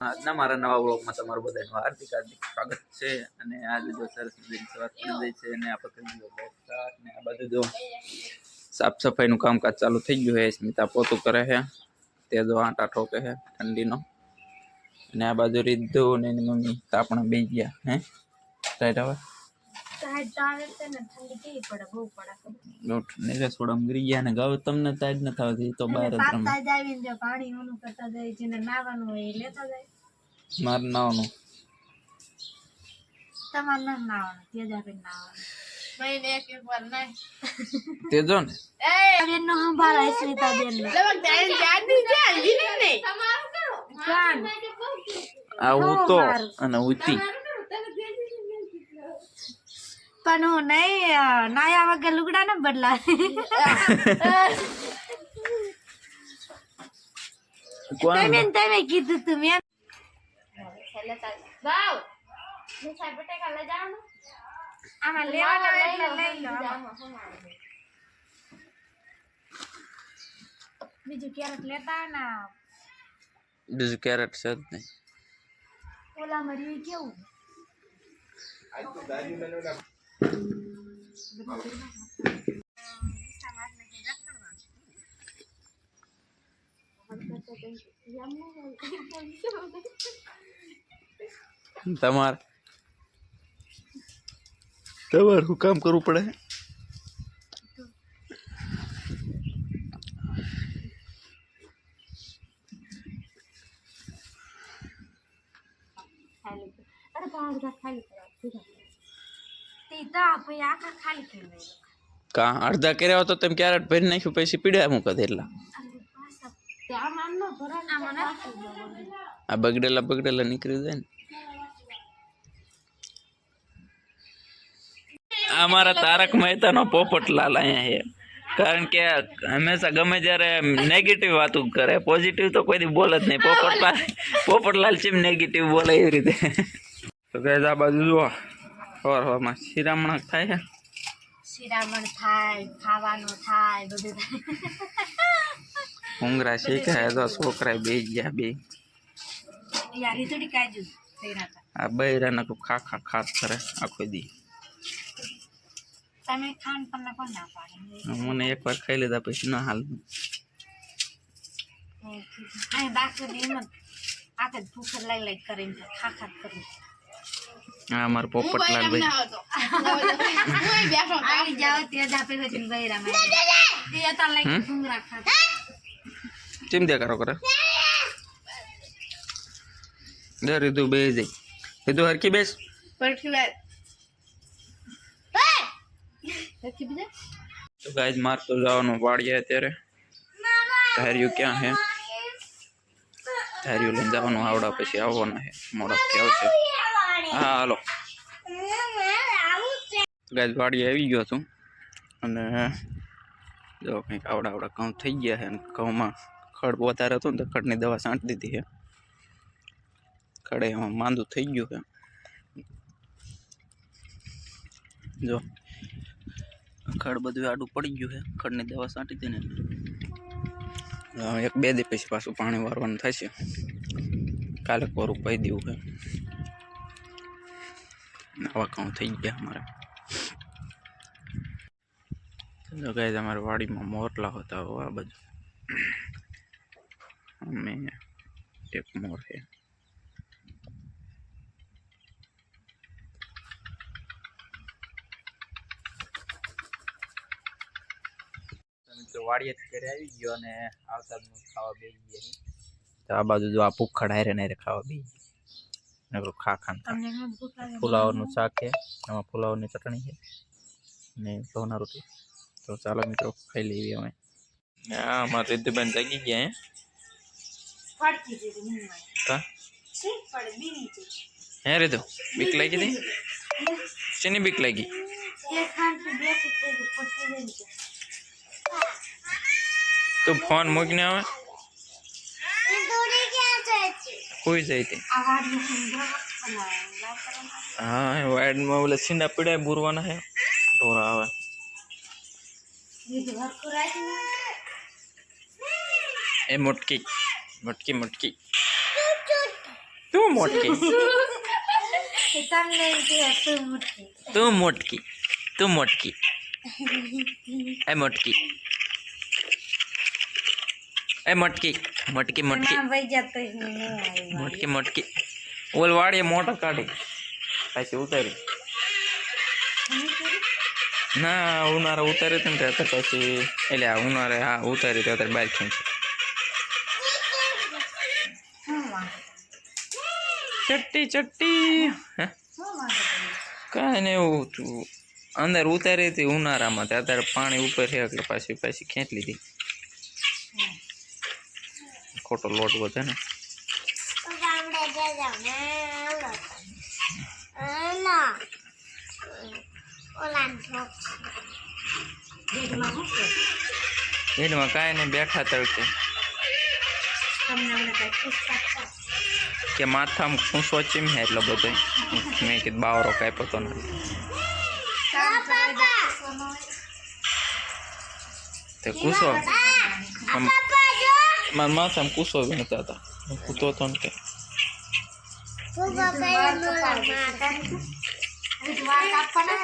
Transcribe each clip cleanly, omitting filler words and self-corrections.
આજના મારા નવા વ્લોગમાં તમારું બધાનું હાર્દિક સ્વાગત છે અને આજે જો સરસ મજાની સવાર પડી ગઈ છે અને આપણે કરી દીધો સ્ટાર્ટ ને આ બાજુ જો સાફ સફાઈનું કામકાજ ચાલુ થઈ ગયું છે. સ્મિતા પોતું કરે છે, તે જો આટા ઠોકે છે ઠંડીનો, અને આ બાજુ રીધુ ને એની મમ્મી તાપણા બે ગયા હે ટાઈટ આવે રસોડામાં ગરી ગયા ને ગાવ તમને ટાઈટ ન થવાથી તો બહાર જ પાણી ઓનું કરતા જાય, જેને નાવાનું હોય એ લેતા જાય. મારે નાવાનું તમારે ના નાવાનું, તેજાબેન નાવાનું. મહિને એક વાર નાય તેજો ને બેન નો સંભાળ સ્મિતા બેન ને આ હું તો અને ઉતી પણ હું નહીં નાયા વગર લુગડા ને બદલા. તમે કીધું તું મેં બીજું કેરેટ લેતા ને બીજું કેરેટ છે જ નહીં. ઓલા મરી કેવું તમારે શું કામ કરવું પડે? કા અડધા કર્યા તો તેમ ક્યારેક ભરી નાખ્યું પછી પીડ્યા મૂકે એટલા. આ બગડેલા નીકળી જાય ને. અમારા તારક મહેતા નો પોપટલાલ અહીંયા છે, કારણ કે હંમેશા ગમે ત્યારે નેગેટિવ વાતું કરે, પોઝિટિવ તો કોઈ દી બોલે જ નહીં. પોપટલાલ ચીમ નેગેટિવ બોલે એવી રીતે. તો ગાઈસ આ બાજુ જુઓ સવારમાં શિરામણ થાય છે, શિરામણ થાય, ખાવાનું થાય, બધું થાય. ઉંગરા શીખાય તો છોકરા બે ગયા બે આ બૈરાને ખાત કરે આખો દી. તમે ખાન પણ કોણ ના પાડે? મને એકવાર ખાઈ લીધા પછી ના હાલ. હા મારો પોપટલાલ ચીમદ્યા કરો કરે રીધું બે જઈ રીધું હરકી બેસ. તો ગાઈસ માર તો જવાનું વાડીએ અત્યારે. ધાર્યું ક્યાં હે? ધાર્યું લઈને જવાનું આવડા પછી આવવાના હે, મોડાથી આવશે. હા હાલો ગાઈસ વાડીએ આવી ગયો છું અને જો કંઈક આવડા ઘઉં થઈ ગયા છે અને ઘઉંમાં ખડ વધારે હતું ને તો ખડની દવા છાંટી દીધી છે. ખડે એમાં માંદું થઈ ગયું છે. જો ખડ બધું આડું પડી ગયું છે, ખડની દવા છાંટી દે ને એક બે દી પછી પાછું પાણી વારવાનું થશે. કાલે કોરું પાઈ દેવું છે. આવા ઘઉં થઈ ગયા અમારે. ગાઈસ અમારી વાડીમાં મોરલા હતા. આ બધું અમે એક મોર છે. વાડીએ ઘરે આવી ગયો અને આવતા ખાવા બે ગયા. તો આ બાજુ જો આ ભૂખડ હારે ને ખાવા બે ખા ફુલાવરનું શાક છે, એમાં ફુલાવરની ચટણી છે ને ઘઉંના રોટી. તો ચાલો મિત્રો ખાઈ લેવી અમે. હા અમારે રીધુબેન જાગી ગયા હે રીધુ બીક લાગી હતી? શેની બીક લાગી? તું ફોન મૂકીને આવે કોઈ જાય તે. હા વાડમાં ઓલા છીંડા પીડા બુરવાના હે ઢોરા આવે. એ મોટકી મોટકી મોટકી મોટકી તમને કે તું મોટી તું મોટકી તું મોટકી એ મોટકી એ મોટકી મોટકી મોટકી નામ વઈ જતો નહીં આવી મોટકી મોટકી ઓલ વાડીએ મોટો કાઢી પાછી ઉતારી ના ઉનાળે ઉતારી હતી ને ત્યારે પછી એટલે આ ઉનાળે હા ઉતારી ત્યારે બહાર ખેંચી ચટ્ટી ચટ્ટી હે કાંઈ નહીં એવું તું અંદર ઉતારી હતી ઉનાળામાં અત્યારે પાણી ઉપર છે એટલે પાછી ખેંચ લીધી ખોટો લોટ વધે ને એમાં કાંઈ નહીં બેઠા તડકે કે માથામાં ખૂંસો ચીમે એટલો બધો મેં કીધું બાવરો કાંઈ પતો નથી તે કૂસો મારા માથામાં કૂસો બી નતા હતા કૂતો હતો ને કે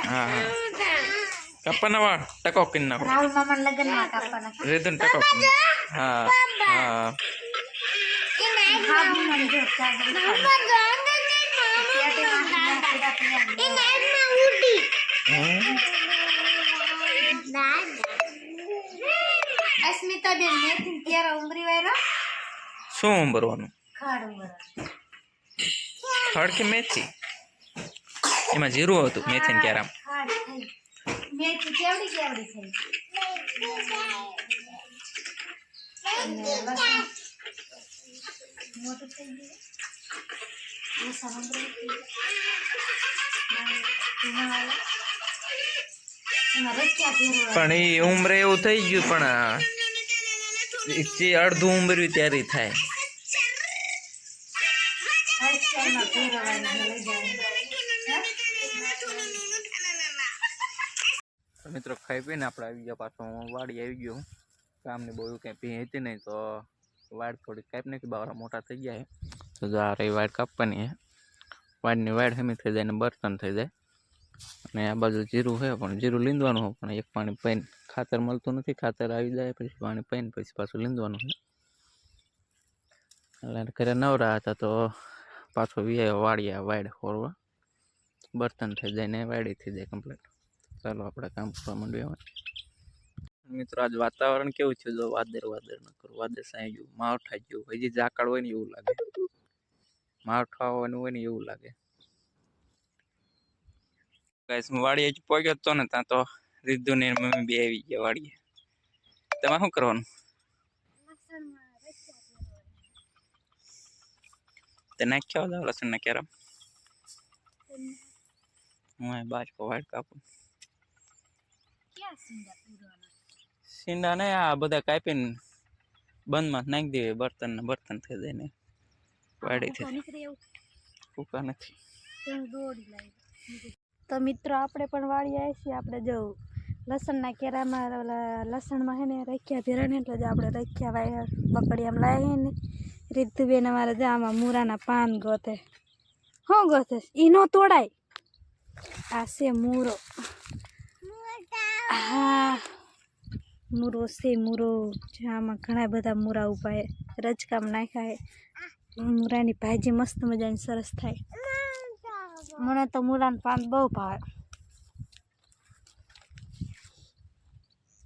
હા હા કાપવાના વાળ ટકો કરી નાખો રાહુલ મામા લગનમાં કાપવાના રીધું ટકો હા હા અસ્મિતા બેન મેથી ત્યારે ઉમરી વાયરો શું ઉંબરવાનું ખાડ ઉમર ખડ કે મેથી એમાં જીરું હતું મેથી ને ક્યારે ખાડ થઈ મેથી કેવડી કેવડી થઈ અને લસણ મોટું થઈ ગયું લસણ ઉમરી પણ એ ઉંમરે એવું થઈ ગયું પણ જે અડધું ઉંમર્યું ત્યારે થાય મિત્રો ખાઈ પીને આપણે આવી ગયા પાછો વાડી આવી ગયો કામની બહુ કંઈ પી હતી નહીં તો વાડ થોડી કાપી નાખી બાવરા મોટા થઈ ગયા તો આ રહી વાડ કાપવાની છે વાડની વાડ હમી થઈ જાય ને બર્તન થઈ જાય અને આ બાજુ જીરું છે પણ જીરું લીંદવાનું હોય પણ એક પાણી પૈન ખાતર મળતું નથી ખાતર આવી જાય પછી પાણી પૈન પછી પાછું લીંદવાનું છે એટલે ઘરે નવરા હતા તો પાછો વાડિયા વાડ ખોરવા બર્તન થઈ જાય ને વાડી થઈ જાય કમ્પ્લીટ ચાલો આપણે કામ કરવા માંડીએ મિત્રો આજ વાતાવરણ કેવું છે જો વાદળ ન કરું વાદળ સાંઈ ગયું માવઠા ગયું હજી ઝાકળ હોય ને એવું લાગે માવઠા આવવાનું હોય ને એવું લાગે ગાઈસ હું વાડીએ જ પહોંચ્યો હતો ને ત્યાં તો રીધુ ને મમ્મી બે આવી ગયા વાડીએ તમારે શું કરવાનું તે નાખ્યા હતા લસણ ના કેરમ હું બાજકો વાડ કાપું સીંડા ને આ બધા કાપીને બંધમાં નાખી દે બર્તન થઈ જાય ને વાડી થઈ ફૂકા નથી તો મિત્રો આપણે પણ વાળી આવી છીએ આપણે જો લસણના કેરામાં લસણમાં હે ને રખ્યા ભેરા ને એટલે જ આપણે રખ્યા વાય બકડી આમ લાવીએ ને રીતુબેન અમારે આમાં મૂરાના પાન ગોતે શું ગોતે એ નો તોડાય આ છે મૂરો હા મૂરો છે મૂરો આમાં ઘણા બધા મૂરા ઉભા રજકામ નાખાય મૂરાની ભાજી મસ્ત મજાની સરસ થાય મને તો મૂળાનું પાન બહુ ભાવે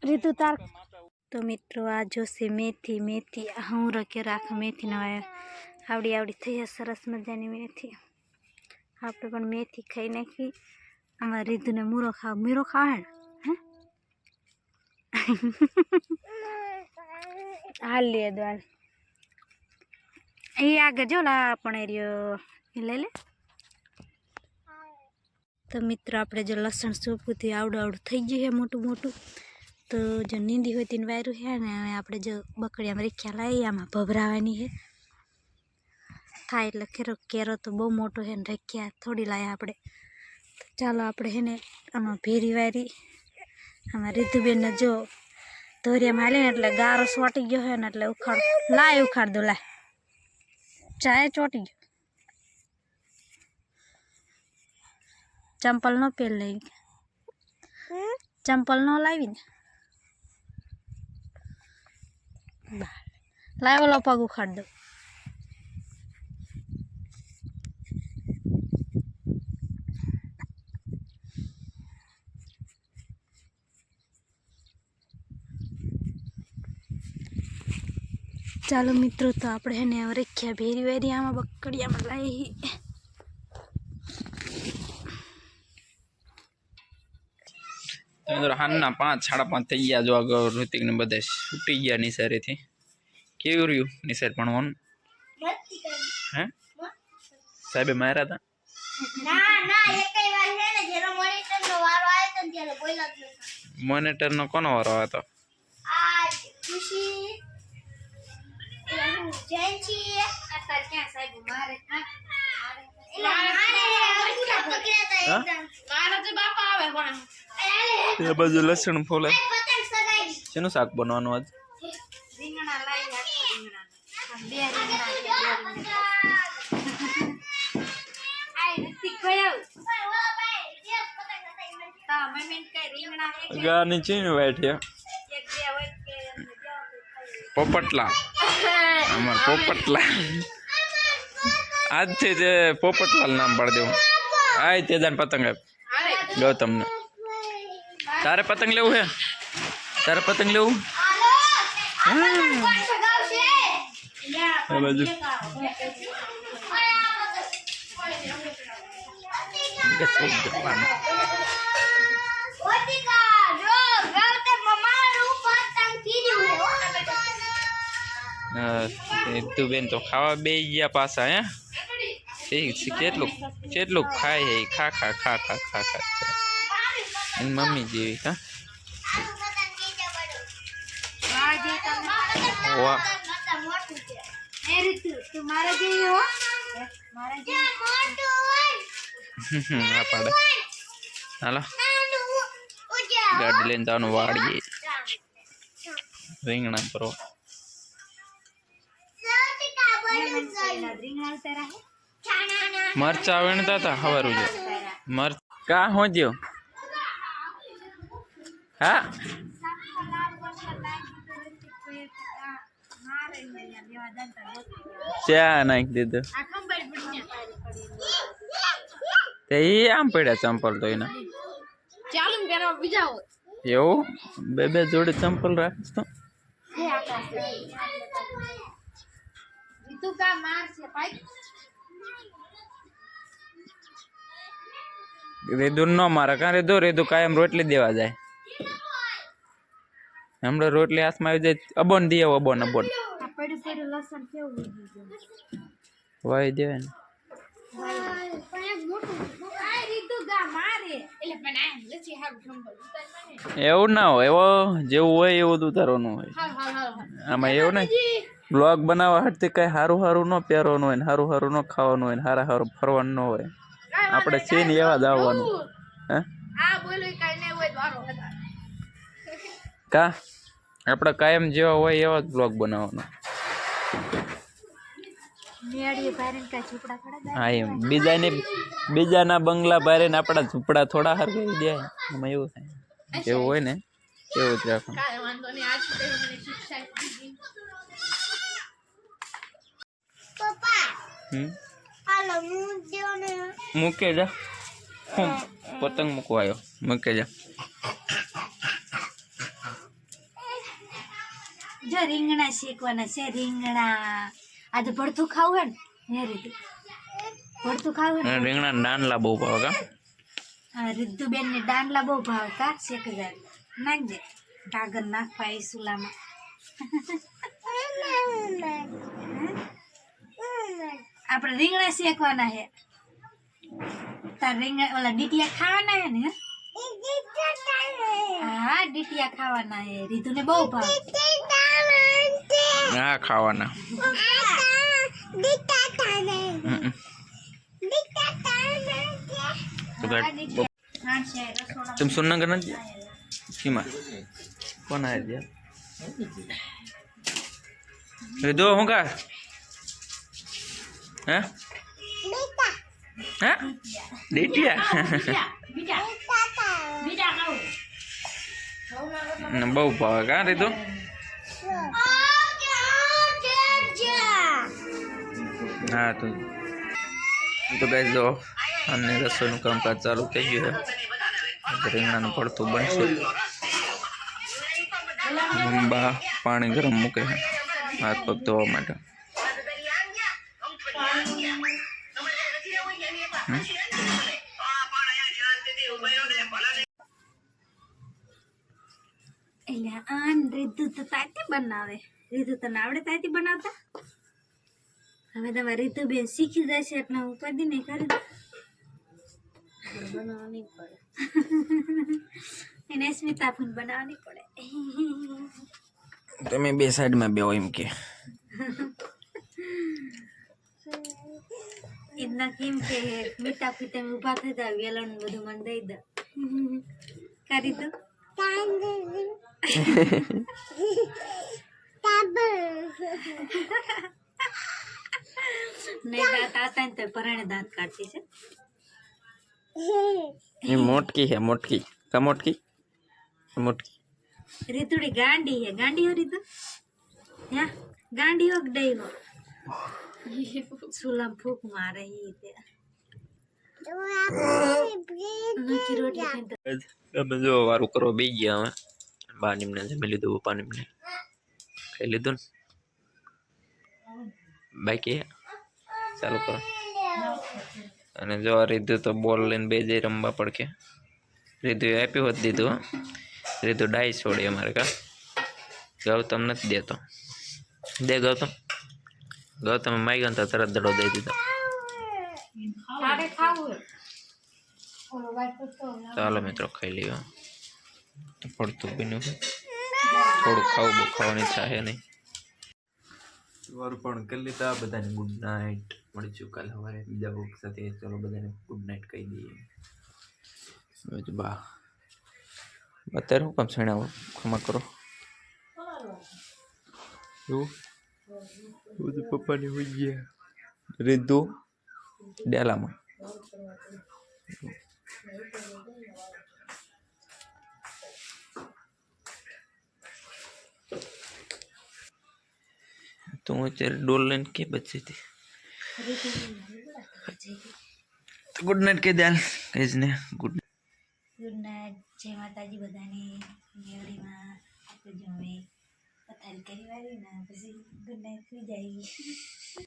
રીતુ તાર તો મિત્રો આ જોશે મેથી હું રખે રાખ મેથી ના આવડી થઈ સરસ મજાની મેથી આપણે પણ મેથી ખાઈ નાખી આમાં રીતુને મૂરો ખાવે હે હાલ લે દો એ આગળ જો લા પણ રહ્યો એ લઈ લે તો મિત્રો આપણે જો લસણ સૂપુથી આવડું થઈ ગયું છે મોટું તો જો નીંદી હોય તેને વાયરું છે ને હવે આપણે જો બકડીયામાં રીખ્યા લાવી આમાં ભભરાવાની છે થાય એટલે કેરો તો બહુ મોટો છે ને રેખ્યા થોડી લાયા આપણે તો ચાલો આપણે છે ને આમાં ભેરી વાયરી આમાં રીતુબેનને જો ધોરિયામાં હાલે ને એટલે ગારો ચોંટી ગયો છે ને એટલે ઉખાડ દો લાય ચાય ચોંટી ગયો चंपल न पहन ले चंपल न लावी ने लाव ओलो पग उखाड़ दो चलो मित्रों तो आपणे है ने रेख्या भेरी वेरी आमा बकड़िया में लाई हाना 5 5:30 થઈ ગયા જો આગળ ઋતિક ને બધા છૂટી ગયા નિસારે થી કેવું રહ્યું નિસાર ભણવાનું હે સાહેબે માર્યા હતા ના ના એકઈ વાર છે ને જેનો મોનિટર નો વારો આવ્યો તો ત્યારે બોલ્યા જ નતા મોનિટર નો કોનો વારો હતો આ ખુશી એ જેન્ચી આ તાર ક્યાં સાહેબ મારે હા મારે તો બાપા આવે પણ એ બાજુ લસણ ફોલે પતંગ સગાઈ શેનું શાક બનવાનું આજ રીંગણા લઈ આખા રીંગણા બે રીંગણા આઈ ઋતિક ગયો ઓલા ભાઈ જે પતંગ હતા તા મમ્મી કે રીંગણા હે કે ગાની ચીન બેઠ્યા એક બે હોય કે પોપટલા અમાર પોપટલા आज थे जे पोपटलाल नाम पड़ दो आय तेजान पतंग है गौतम ने तारे पतंग लेવું है तारे पतंग लेવું बाजू तू बेन तो खावा बे गया पासा है કેટલું ખાય હે ખા ખા ખા ખા ખા ખા એની મમ્મી જેવી હા વાહ આ પાડે હાલો ગાડી લઈને જવાનું વાડીએ રીંગણા ભરો मरचा वीणता था हवारू जो मर का हो जो हाँ चा नाख दीधो ते आम पड़ा चंपल तो इना ચાલુ પેરો બીજા એવું બે જોડે ચંપલ રાખસ તો રીતુ કા માર છે ભાઈ रेदू न मारा का रेदू कायम रोटली देवा जाए हमरे रोटली हाथ में जाए अबोन दिए अबोन अबोन પડી પડી લસણ કેવું वाई दे પણ એક મોટું આ રીતુ કા મારે એટલે પણ આ લસી હાવ જંબલ એવું ના હોય એવો જેવું હોય એવું જ ઉતારવાનું હોય આમાં એવું નહીં બ્લોગ બનાવવા હટતી કઈ હારું હારું ન પહેરવાનું હોય ને હારું હારું ન ખાવાનું હોય ને હારા હારું ફરવાનું ન હોય આપણે છે ને એવા જ આવવાનું હે આ બોલે કઈ નહીં હોય વારો હતા કા આપણે કાયમ જેવા હોય એવા જ બ્લોગ બનાવવાનો મેડીએ ભારે કા ઝૂપડા ખડા હા એમ બીજાના બંગલા ભારે ને આપણા ઝૂંપડા થોડા હાર કરી દે એમાં એવું થાય જેવું હોય ને એવું જ રાખવાનું કાઈ વાંધો નહીં આજ સુધી મને શિક્ષા દીધી પપ્પા હાલો હું દેવો ને મૂકે જા હું પતંગ મૂકવા આવ્યો મૂકે જા જો રીંગણા શેકવાના છે રીંગણા આજે ભડથું ખાવું હે ને રીતુ ભડથું ખાવું હે ને રીંગણા નાનલા બહુ ભાવે કા હા રીતુબેન ને ડાંડલા બહુ ભાવે કા શેક જાય નાખજે ડાગર નાખવા એ સુલામાં આપણે રીંગણા શેકવાના હે તાર રીંગણા ઓલા ડીટિયા ખાવાના હે ને હા ડીટિયા ખાવાના હે રીતુ ને બહુ ભાવે હા ખાવાના तुम सुनना करना सीमा कौन आया दिया दो होगा हैं હા દીટિયા ને બહુ ભાવે કા રીતુ હા તો ગાઈસ જો અને રસોઈનું કામકાજ ચાલુ થઈ ગયું છે રીંગણાનું ભરતું બનશે બા પાણી ગરમ મૂકે છે હાથ પગ ધોવા માટે એટલે આન રીતુ તો તાતી બનાવે રીતુ તને આવડે તાતી બનાવતા હવે તમારે રીતુ બેન શીખી જશે એટલે હું કદી નહીં કરી દઉં બનાવવાની પડે એને સ્મિતા ફૂન બનાવવાની પડે તમે બે સાઈડમાં બેહો એમ કે ઇતના કેમ કે મીઠા ફી તમે ઊભા થઈ જાવ વેલણ બધું મને દઈ દો કરી દો નહીં દાંત આતા ને તો પરાણે દાંત કાઢતી છે ये मोटकी है मोटकी का मोटकी मोटकी રીતુડી ગાંડી હે ગાંડી હો રીતુ હે ગાંડી હો ગઈ હો સુલામ ફૂક મારે ઈ તે નોકી રોટલી ખાઈ તમે જો વારું કરો બે ગયા હવે બા નિમને જમી લીધું પપ્પા નિમને ખાઈ લીધું ને બાકી ચાલુ કરો અને જો આ રીતુ તો બોલ લઈને બે જઈ રમવા પડકે રીતુ આપ્યું હોત દીધું રીતુ ડાઈ છોડી અમારે કા ગૌતમ નથી દેતો દે ગૌતમ ગૌતમ માઈ ગયો તરત દડો દઈ દીધો ચાલો મિત્રો ખાઈ લ્યો પડતું બન્યું છે થોડું ખાવું બહુ ખાવાની ઈચ્છા છે નહીં વારું પણ કરી લીધા બધાને ગુડ નાઇટ મળીશું કાલે સવારે બીજા બુક સાથે ચલો બધાને ગુડ નાઇટ કહી દઈએ બા અત્યારે હું કામ છણાવો ખમા કરો એવું બધું પપ્પાની હોઈ ગયા રીધુ ડેલામાં તો અત્યારે ડોલ લઈને કે બચી હતી તો ગુડ નાઇટ કહી દે કહીશ ને ગુડ નાઇટ જય માતાજી બધાને મેળીમાં આપણે જો હવે પથારી કરી વાળી ને પછી ગુડ નાઇટ થઈ જાય